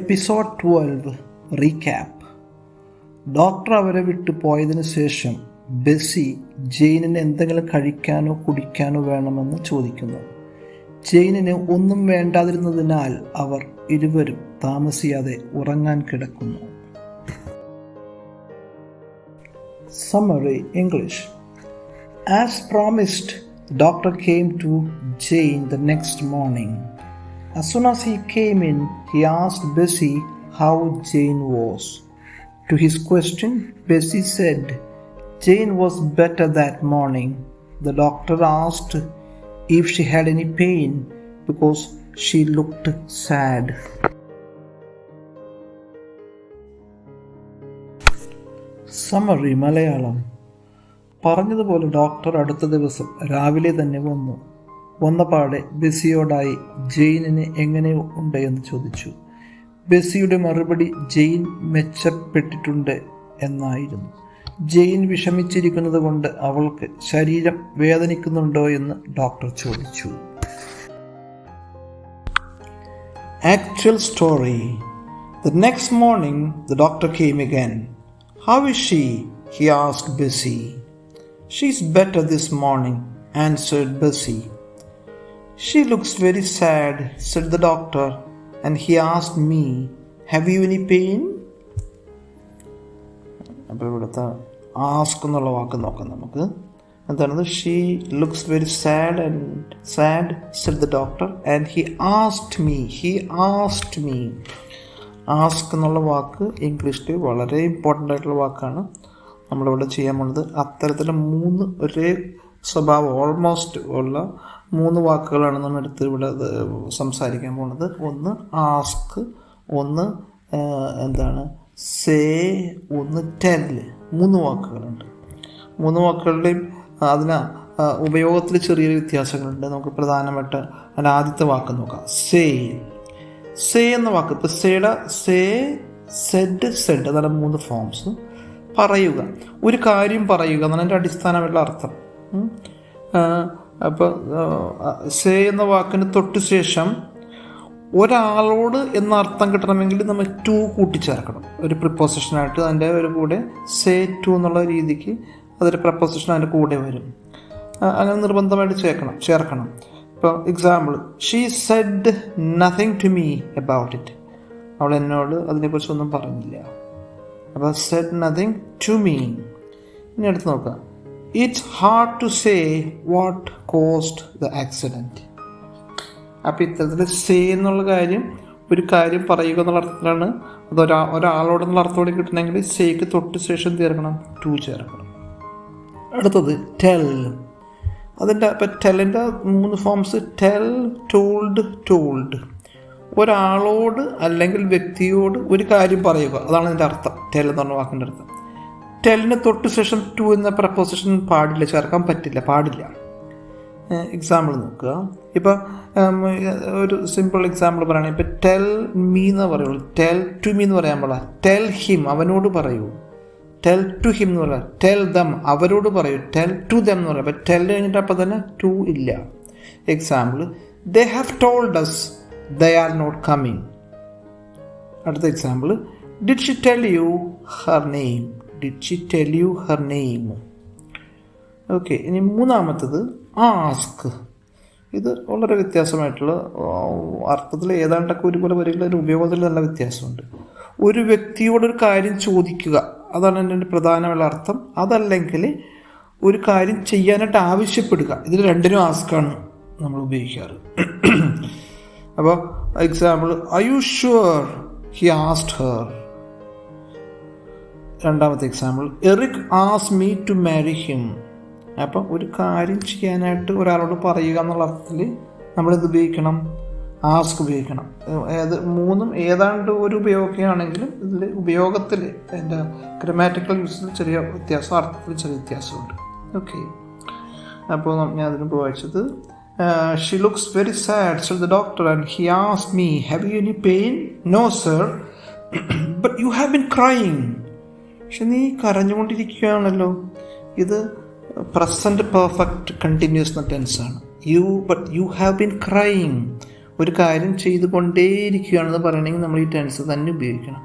Episode-12 Recap. Doctor അവരെ വിട്ടു പോയതിനു ശേഷം ബെസ്സി ജെയിനിന് എന്തെങ്കിലും കഴിക്കാനോ കുടിക്കാനോ വേണമെന്ന് ചോദിക്കുന്നു. ജെയിനിന് ഒന്നും വേണ്ടാതിരുന്നതിനാൽ അവർ ഇരുവരും താമസിയാതെ ഉറങ്ങാൻ കിടക്കുന്നു. Summary English. As promised, the doctor came to Jane the next morning. As soon as he came in, he asked Bessie how Jane was. To his question, Bessie said Jane was better that morning. The doctor asked if she had any pain because she looked sad. Summary Malayalam. പറഞ്ഞതുപോലെ doctor അടുത്ത ദിവസം രാവിലെ തന്നെ വന്നപാടെ ബെസ്സിയോടായി ജെയിനിന് എങ്ങനെ ഉണ്ട് എന്ന് ചോദിച്ചു. ബെസ്സിയുടെ മറുപടി ജെയിൻ മെച്ചപ്പെട്ടിട്ടുണ്ട് എന്നായിരുന്നു. ജെയിൻ വിഷമിച്ചിരിക്കുന്നത് കൊണ്ട് അവൾക്ക് ശരീരം വേദനിക്കുന്നുണ്ടോ എന്ന് ഡോക്ടർ ചോദിച്ചു. Actual story. The next morning the doctor came again. How is she? He asked Bessie. She's better this morning, answered Bessie. She looks very sad, said the doctor, and he asked me, have you any pain? അപ്പോൾ ഇവിടുത്തെ ask എന്നുള്ള വാക്ക് നോക്കാം നമുക്ക്. എന്താണ്? She looks very sad said the doctor, and he asked me. Ask എന്നുള്ള വാക്ക് ഇംഗ്ലീഷിൽ വളരെ important ആയിട്ടുള്ള വാക്കാണ്. നമ്മളിവിടെ ചെയ്യാൻ പോകുന്നത് അത്തരത്തിൽ 3 ഒരേ സ്വഭാവം ഓൾമോസ്റ്റ് ഉള്ള 3 വാക്കുകളാണ് നമ്മൾ എടുത്ത് ഇവിടെ സംസാരിക്കാൻ പോകുന്നത്. ഒന്ന് ആസ്ക്, ഒന്ന് സേ, ഒന്ന് ടെൽ. 3 വാക്കുകളുണ്ട്. 3 വാക്കുകളുടെയും അതിന് ഉപയോഗത്തിൽ ചെറിയൊരു വ്യത്യാസങ്ങളുണ്ട്. നമുക്ക് പ്രധാനമായിട്ട് അതിൻ്റെ ആദ്യത്തെ വാക്ക് നോക്കാം. സേ എന്ന വാക്ക്. ഇപ്പോൾ സേയുടെ സെഡ് അതാണ് 3 ഫോംസ്. പറയുക, ഒരു കാര്യം പറയുക എന്നാണ് എൻ്റെ അടിസ്ഥാനമായിട്ടുള്ള അർത്ഥം. അപ്പോൾ സേ എന്ന വാക്കിന് തൊട്ട് ശേഷം ഒരാളോട് എന്ന അർത്ഥം കിട്ടണമെങ്കിൽ നമ്മൾ ടു കൂട്ടിച്ചേർക്കണം. ഒരു പ്രിപ്പോസിഷനായിട്ട് അതിൻ്റെ ഒരു കൂടെ സേ ടു എന്നുള്ള രീതിക്ക് അതൊരു പ്രപ്പോസിഷൻ അതിൻ്റെ കൂടെ വരും. അങ്ങനെ നിർബന്ധമായിട്ട് ചേർക്കണം. ഇപ്പോൾ example, she said nothing to me about it. അവൾ എന്നോട് അതിനെക്കുറിച്ചൊന്നും പറഞ്ഞില്ല. അപ്പോൾ സെഡ് നത്തിങ് ടു മീ. ഇനി അടുത്ത് നോക്കാം. It's hard to say what caused the accident. അപ്പോൾ ഇത്തരത്തിൽ സേ എന്നുള്ള കാര്യം ഒരു കാര്യം പറയുക എന്നുള്ള അർത്ഥത്തിലാണ്. അത് ഒരാളോടെന്നുള്ള അർത്ഥത്തോടെ കിട്ടണമെങ്കിൽ സേക്ക് തൊട്ട് ശേഷം ചേർക്കണം, ടു ചേർക്കണം. അടുത്തത് ടെൽ. അതിൻ്റെ ഇപ്പം ടെല്ലിൻ്റെ 3 ഫോംസ്. Tell, told. ഒരാളോട് അല്ലെങ്കിൽ വ്യക്തിയോട് ഒരു കാര്യം പറയുക, അതാണ് അതിൻ്റെ അർത്ഥം. ടെൽ എന്ന് പറഞ്ഞ വാക്കിൻ്റെ അർത്ഥം. ടെല്ലിന് തൊട്ട് ശേഷം ടു എന്ന പ്രപ്പോസിഷൻ ചേർക്കാൻ പാടില്ല. എക്സാമ്പിൾ നോക്കുക. ഇപ്പം ഒരു സിമ്പിൾ എക്സാമ്പിൾ പറയുകയാണെങ്കിൽ ഇപ്പം ടെൽ മീ എന്ന് പറയുള്ളൂ. ടെൽ ടു മീ എന്ന് പറയാൻ പാടില്ല. ടെൽ ഹിം, അവനോട് പറയൂ. ടെൽ ടു ഹിം എന്ന് പറയാം. ടെൽ ദം, അവരോട് പറയൂ. ടെൽ ടു ദം എന്ന് പറയാം. അപ്പം ടെൽ കഴിഞ്ഞിട്ട് അപ്പം തന്നെ ടു ഇല്ല. Example, they have told us they are not coming. അടുത്ത example, did she tell you her name. Okay. ഇനി 3ാമത്തത് ആസ്ക്. ഇത് വളരെ വ്യത്യാസമായിട്ടുള്ള അർത്ഥത്തിൽ ഏതാണ്ടൊക്കെ ഒരുപോലെ വരികയുള്ള ഒരു ഉപയോഗത്തിൽ നല്ല വ്യത്യാസമുണ്ട്. ഒരു വ്യക്തിയോടൊരു കാര്യം ചോദിക്കുക, അതാണ് എൻ്റെ പ്രധാനമുള്ള അർത്ഥം. അതല്ലെങ്കിൽ ഒരു കാര്യം ചെയ്യാനായിട്ട് ആവശ്യപ്പെടുക. ഇതിൽ രണ്ടിനും ആസ്കാണ് നമ്മൾ ഉപയോഗിക്കാറ്. അപ്പോൾ example, are you sure he asked her. 2ാമത്തെ example, Eric asked me to marry him. അപ്പം ഒരു കാര്യം ചെയ്യാനായിട്ട് ഒരാളോട് പറയുക എന്നുള്ള അർത്ഥത്തിൽ നമ്മളിത് ഉപയോഗിക്കണം, ആസ്ക് ഉപയോഗിക്കണം. 3 ഏതാണ്ട് ഒരു ഉപയോഗമാണെങ്കിലും ഇതിൽ ഉപയോഗത്തിൽ അതിൻ്റെ ഗ്രാമാറ്റിക്കൽ യൂസിൽ ചെറിയ വ്യത്യാസം, അർത്ഥത്തിൽ ചെറിയ വ്യത്യാസമുണ്ട്. ഓക്കെ. അപ്പോൾ ഞാൻ അതിന് വായിച്ചത്, she looks very sad, said the doctor, and he asked me, have you any pain? No sir, but you have been crying. പക്ഷെ നീ കരഞ്ഞുകൊണ്ടിരിക്കുകയാണല്ലോ. ഇത് പ്രസൻറ്റ് പെർഫെക്റ്റ് കണ്ടിന്യൂസ് ടെൻസാണ്. but you have been crying. ഒരു കാര്യം ചെയ്തുകൊണ്ടേയിരിക്കുകയാണെന്ന് പറയണമെങ്കിൽ നമ്മൾ ഈ ടെൻസ് തന്നെ ഉപയോഗിക്കണം.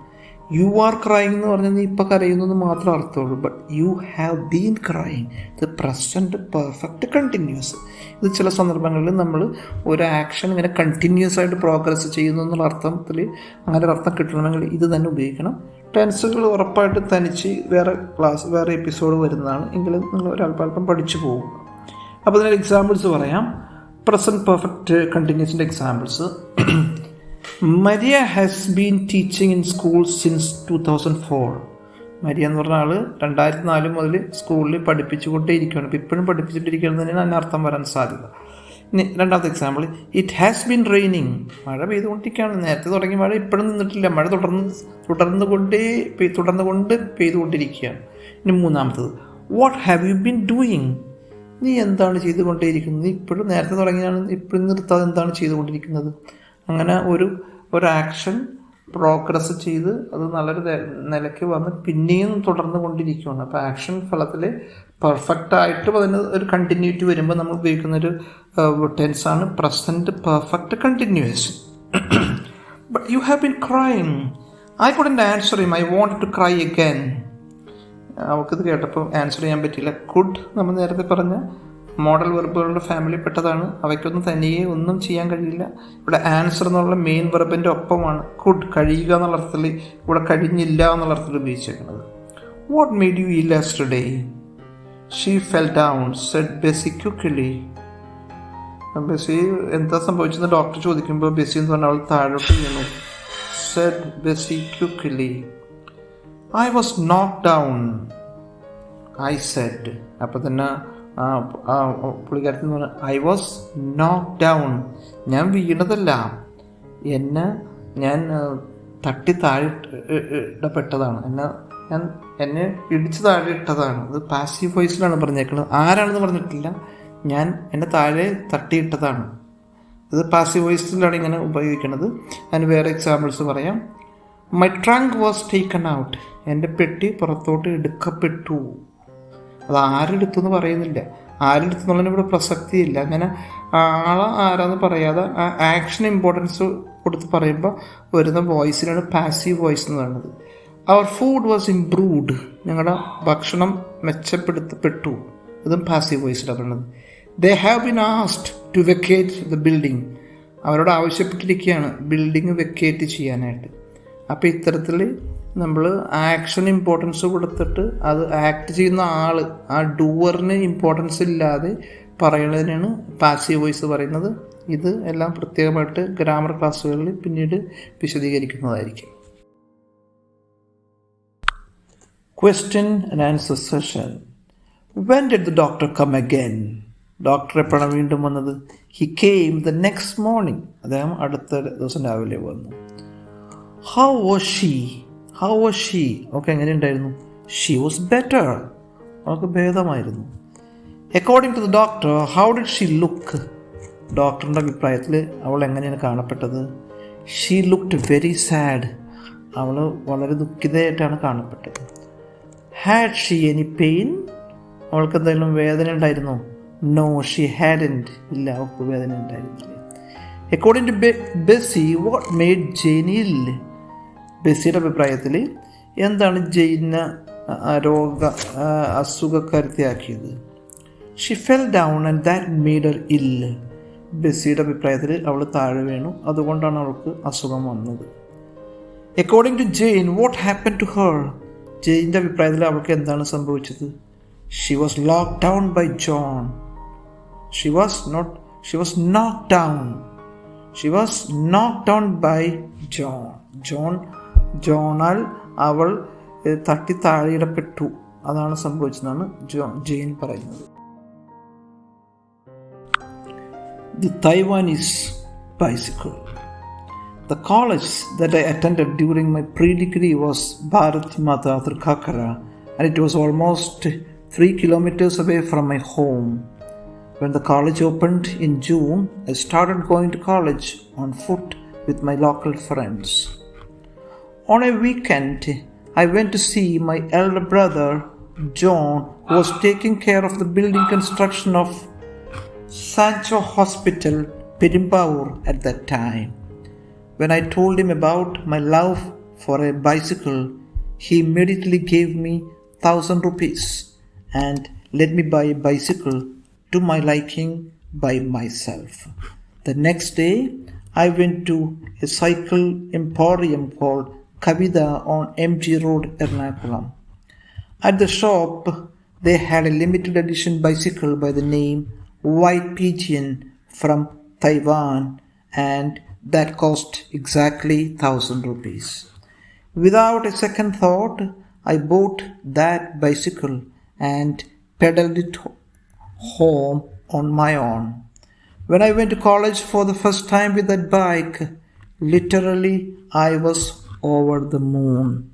യു ആർ ക്രൈങ് എന്ന് പറഞ്ഞാൽ നീ ഇപ്പോൾ കരയുന്നത് മാത്രമേ അർത്ഥമുള്ളൂ. But you have been crying, ഇത് പ്രസൻറ്റ് പെർഫെക്റ്റ് കണ്ടിന്യൂസ്. ഇത് ചില സന്ദർഭങ്ങളിൽ നമ്മൾ ഒരു ആക്ഷൻ ഇങ്ങനെ കണ്ടിന്യൂസ് ആയിട്ട് പ്രോഗ്രസ് ചെയ്യുന്നു എന്നുള്ള അർത്ഥത്തിൽ അങ്ങനെ ഒരു അർത്ഥം കിട്ടണമെങ്കിൽ ഇത് തന്നെ ഉപയോഗിക്കണം. ടെൻസുകൾ ഉറപ്പായിട്ട് തനിച്ച് വേറെ എപ്പിസോഡ് വരുന്നതാണ്, എങ്കിലും നിങ്ങൾ ഒരല്പം പഠിച്ചു പോകും. അപ്പോൾ അതിൻ്റെ എക്സാമ്പിൾസ് പറയാം. പ്രസൻറ്റ് പെർഫെക്റ്റ് കണ്ടിന്യൂസിൻ്റെ examples: Maria has been teaching in school since 2004. Maria എന്ന് പറഞ്ഞ ആൾ 2004 മുതൽ സ്കൂളിൽ പഠിപ്പിച്ചുകൊണ്ടേ ഇരിക്കുകയാണ്. ഇപ്പോൾ ഇപ്പോഴും പഠിപ്പിച്ചിട്ടിരിക്കുന്നത് തന്നെയാണ് അതിന് അർത്ഥം വരാൻ സാധ്യത. ഇനി രണ്ടാമത്തെ example: it has been raining. മഴ പെയ്തുകൊണ്ടിരിക്കുകയാണ്. നേരത്തെ തുടങ്ങിയ മഴ ഇപ്പോഴും നിന്നിട്ടില്ല. മഴ തുടർന്നുകൊണ്ട് പെയ്തുകൊണ്ടിരിക്കുകയാണ്. ഇനി മൂന്നാമത്തത്: what have you been doing. നീ എന്താണ് ചെയ്തുകൊണ്ടേയിരിക്കുന്നത്? നീ ഇപ്പോഴും നേരത്തെ തുടങ്ങിയാണ്, ഇപ്പോഴും നിർത്താതെ എന്താണ് ചെയ്തുകൊണ്ടിരിക്കുന്നത്? അങ്ങനെ ഒരു ആക്ഷൻ പ്രോഗ്രസ് ചെയ്ത് അത് നല്ലൊരു നിലയ്ക്ക് വന്ന് പിന്നെയും തുടർന്നു കൊണ്ടിരിക്കുകയാണ്. അപ്പോൾ ആക്ഷൻ ഫലത്തിൽ പെർഫെക്റ്റായിട്ടും അതിന് ഒരു കണ്ടിന്യൂറ്റി വരുമ്പോൾ നമ്മൾ ഉപയോഗിക്കുന്നൊരു ടെൻസാണ് present perfect continuous. But you have been crying. I couldn't answer him, I wanted to cry again. അവൾക്കിത് കേട്ടപ്പോൾ ആൻസർ ചെയ്യാൻ പറ്റിയില്ല. കുഡ് നമ്മൾ നേരത്തെ പറഞ്ഞ മോഡൽ വെർബുകളുടെ ഫാമിലിപ്പെട്ടതാണ്. അവയ്ക്കൊന്നും തനിയെ ഒന്നും ചെയ്യാൻ കഴിയില്ല. ഇവിടെ ആൻസർ എന്നുള്ള മെയിൻ വെർബിൻ്റെ ഒപ്പമാണ് കുഡ്, കഴിയുക എന്നുള്ള അർത്ഥത്തിൽ, ഇവിടെ കഴിഞ്ഞില്ല എന്നുള്ള അർത്ഥത്തിൽ ഉപയോഗിച്ചേക്കുന്നത്. What made you ill yesterday? She fell down, said Bessie quickly. Bessie എന്താ സംഭവിച്ചെന്ന് ഡോക്ടർ ചോദിക്കുമ്പോൾ ബെസി എന്ന് പറഞ്ഞാൽ അവൾ താഴോട്ട് വീണു. Said Bessie quickly. I was knock down, I said. അപ്പോൾ തന്നെ പുള്ളിക്കാരത്തിൽ നിന്ന് പറഞ്ഞാൽ ഐ വാസ് നോക്ക് ഡൗൺ, ഞാൻ വീണതല്ല, ഞാൻ തട്ടി താഴെ ഇടപ്പെട്ടതാണ്, എന്നെ ഇടിച്ച് താഴെ ഇട്ടതാണ്. അത് പാസീവ് വോയിസിലാണ് പറഞ്ഞേക്കുന്നത്, ആരാണെന്ന് പറഞ്ഞിട്ടില്ല. എന്നെ താഴെ തട്ടിയിട്ടതാണ്. ഇത് പാസീവ് വോയിസിലാണ് ഇങ്ങനെ ഉപയോഗിക്കുന്നത്. അതിന് വേറെ എക്സാമ്പിൾസ് പറയാം. My trunk was taken out, എൻ്റെ പെട്ടി പുറത്തോട്ട് എടുക്കപ്പെട്ടു. അത് ആരെടുത്തു എന്ന് പറയുന്നില്ല. ആരെടുത്തു എന്നുള്ളതിന് ഇവിടെ പ്രസക്തിയില്ല. അങ്ങനെ ആരാന്ന് പറയാതെ ആ ആക്ഷൻ ഇമ്പോർട്ടൻസ് കൊടുത്ത് പറയുമ്പോൾ വരുന്ന വോയിസിനാണ് പാസീവ് വോയിസ് എന്ന് പറയുന്നത്. അവർ ഫുഡ് വാസ് ഇംപ്രൂവ്ഡ്, ഞങ്ങളുടെ ഭക്ഷണം മെച്ചപ്പെടുത്തപ്പെട്ടു. ഇതും പാസീവ് വോയിസിലാണ് പറയുന്നത്. They have been asked to vacate the building, അവരോട് ആവശ്യപ്പെട്ടിരിക്കുകയാണ് ബിൽഡിംഗ് വെക്കേറ്റ് ചെയ്യാനായിട്ട്. അപ്പോൾ ഇത്തരത്തിൽ നമ്മൾ ആക്ഷൻ ഇമ്പോർട്ടൻസ് കൊടുത്തിട്ട് അത് ആക്ട് ചെയ്യുന്ന ആൾ, ആ ഡൂവറിന് ഇമ്പോർട്ടൻസ് ഇല്ലാതെ പറയുന്നതിനാണ് പാസീവ് വോയിസ് പറയുന്നത്. ഇത് എല്ലാം പ്രത്യേകമായിട്ട് ഗ്രാമർ ക്ലാസ്സുകളിൽ പിന്നീട് വിശദീകരിക്കുന്നതായിരിക്കും. Question and answer session. When did the doctor come again? Doctor എപ്പോഴാണ് വീണ്ടും വന്നത്? He came the next morning, അദ്ദേഹം അടുത്ത ദിവസം രാവിലെ വന്നു. How was she? ഓക്കെ, എങ്ങനെയുണ്ടായിരുന്നു? ഷീ വാസ് ബെറ്റർ, അവൾക്ക് ഭേദമായിരുന്നു. According to the doctor, how did she look? ഡോക്ടറിൻ്റെ അഭിപ്രായത്തിൽ അവൾ എങ്ങനെയാണ് കാണപ്പെട്ടത്? ഷീ ലുക്ക്ഡ് വെരി സാഡ്, അവൾ വളരെ ദുഃഖിതയായിട്ടാണ് കാണപ്പെട്ടത്. Had she any pain? അവൾക്ക് എന്തെങ്കിലും വേദന ഉണ്ടായിരുന്നോ? നോ ഷീ ഹാഡൻറ്റ്, ഇല്ല, അവൾക്ക് വേദന ഉണ്ടായിരുന്നില്ല. According to Bessie, what made Jane ill? ബെസ്സിയുടെ അഭിപ്രായത്തിൽ എന്താണ് ജെയിനെ അസുഖക്കാരത്തിയാക്കിയത്? She fell down and that made her ill. ബെസ്സിയുടെ അഭിപ്രായത്തിൽ അവൾ താഴെ വീണു, അതുകൊണ്ടാണ് അവൾക്ക് അസുഖം വന്നത്. According to Jane, what happen to her? ജെയിൻ്റെ അഭിപ്രായത്തിൽ അവൾക്ക് എന്താണ് സംഭവിച്ചത്? ഷി വാസ് ലോക്ക് ഡൗൺ ബൈ ജോൺ. ഷി വാസ് knocked down by ജോണാൽ അവൾ തട്ടി താഴെയിടപ്പെട്ടു, അതാണ് സംഭവിച്ചതെന്നാണ് ജെയിൻ പറയുന്നത്. The Taiwanese bicycle. The college that I attended during my pre-degree was Bharati Mata Trikakara, and it was almost 3 kilometers away from my home. When the college opened in June, I started going to college on foot with my local friends. On a weekend, I went to see my elder brother, John, who was taking care of the building construction of Sancho Hospital Perumbavoor at that time. When I told him about my love for a bicycle, he immediately gave me 1,000 rupees and let me buy a bicycle to my liking by myself. The next day, I went to a cycle emporium called Kavida on MG Road, Ernakulam. At the shop, they had a limited edition bicycle by the name White Pigeon from Taiwan, and that cost exactly 1,000 rupees. Without a second thought, I bought that bicycle and pedaled it home on my own. When I went to college for the first time with that bike, literally I was over the moon.